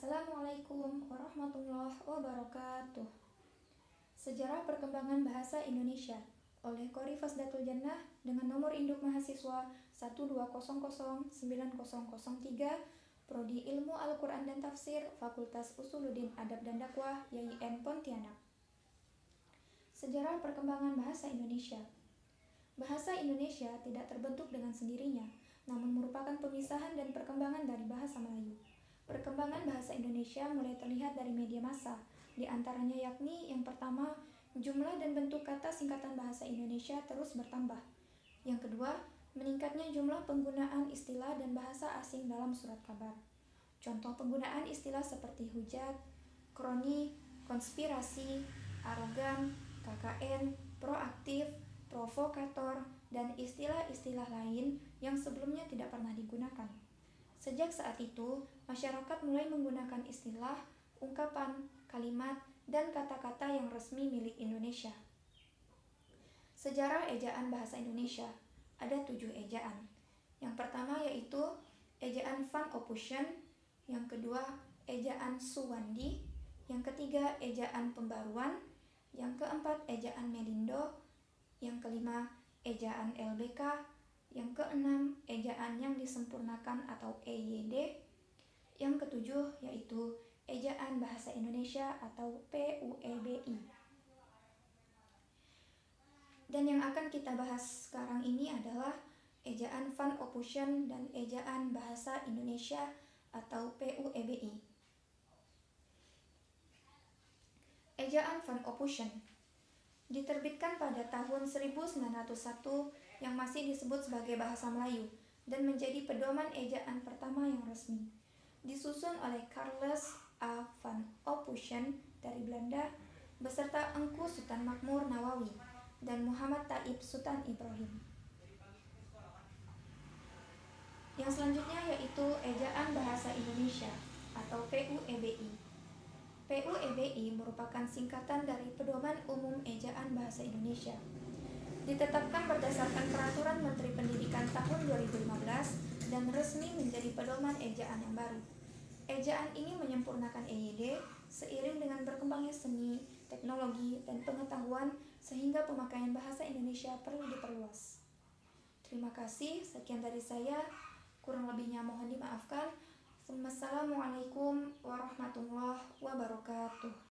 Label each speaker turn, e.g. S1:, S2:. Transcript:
S1: Assalamualaikum warahmatullahi wabarakatuh. Sejarah perkembangan bahasa Indonesia oleh Qori Fasdatul Jannah dengan nomor induk mahasiswa 120090003, Prodi Ilmu Al-Quran dan Tafsir, Fakultas Usuluddin Adab dan Dakwah, YIN Pontianak. Sejarah perkembangan bahasa Indonesia. Bahasa Indonesia tidak terbentuk dengan sendirinya, namun merupakan pemisahan dan perkembangan dari bahasa Melayu. Perkembangan bahasa Indonesia mulai terlihat dari media massa, di antaranya yakni yang pertama, jumlah dan bentuk kata singkatan bahasa Indonesia terus bertambah. Yang kedua, meningkatnya jumlah penggunaan istilah dan bahasa asing dalam surat kabar. Contoh penggunaan istilah seperti hujat, kroni, konspirasi, arogan, KKN, proaktif, provokator, dan istilah-istilah lain yang sebelumnya tidak pernah digunakan. Sejak saat itu, masyarakat mulai menggunakan istilah, ungkapan, kalimat, dan kata-kata yang resmi milik Indonesia. Sejarah ejaan bahasa Indonesia. Ada 7 ejaan. Yang pertama yaitu ejaan Van Ophusen, yang kedua ejaan Suwandi, yang ketiga ejaan Pembaruan, yang keempat ejaan Melindo, yang kelima ejaan LBK, yang keenam ejaan yang disempurnakan atau EYD, yang ketujuh yaitu ejaan bahasa Indonesia atau PUEBI. Dan yang akan kita bahas sekarang ini adalah ejaan Van Ophusen dan ejaan bahasa Indonesia atau PUEBI. Ejaan Van Ophusen diterbitkan pada tahun 1901 yang masih disebut sebagai bahasa Melayu dan menjadi pedoman ejaan pertama yang resmi. Disusun oleh Carles A. Van Ophusen dari Belanda beserta Engku Sutan Makmur Nawawi dan Muhammad Taib Sutan Ibrahim. Yang selanjutnya yaitu ejaan bahasa Indonesia atau PUEBI. PUEBI merupakan singkatan dari Pedoman Umum Ejaan Bahasa Indonesia. Ditetapkan berdasarkan Peraturan Menteri Pendidikan tahun 2015 dan resmi menjadi pedoman ejaan yang baru. Ejaan ini menyempurnakan EYD seiring dengan berkembangnya seni, teknologi, dan pengetahuan sehingga pemakaian bahasa Indonesia perlu diperluas. Terima kasih, sekian dari saya. Kurang lebihnya mohon dimaafkan. Wassalamualaikum warahmatullahi wabarakatuh.